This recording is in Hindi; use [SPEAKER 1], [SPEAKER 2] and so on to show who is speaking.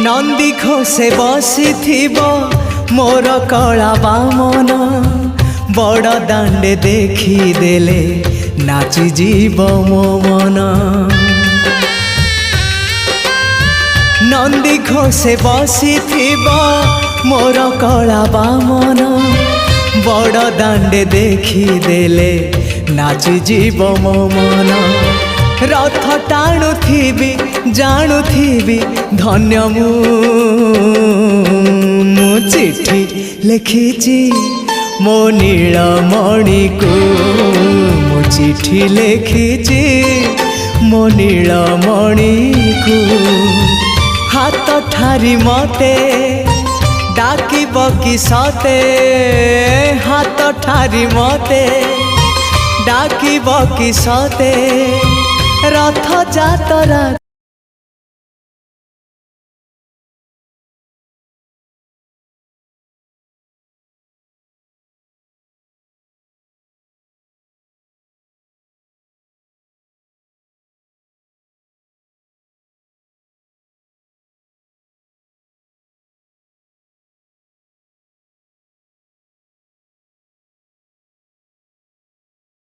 [SPEAKER 1] नंदी घोषे बसी मोर कला बामन बड़ दांडे देखी देले नाची जीव मो मन। नंदी घोषे बसी मोर कला बामन बड़ दांडे देखी देले नाची जीव मो मन। रथ टाणुथिबी जाणुथिबी धन्य मु चिट्ठी लिखिची मो नीलमणि को मु चिट्ठी लिखिची मो नीलमणि को। हाथ ठारी मते डाकिब कि सते हाथ ठारी मते डाकिब कि सते रथ जातरा।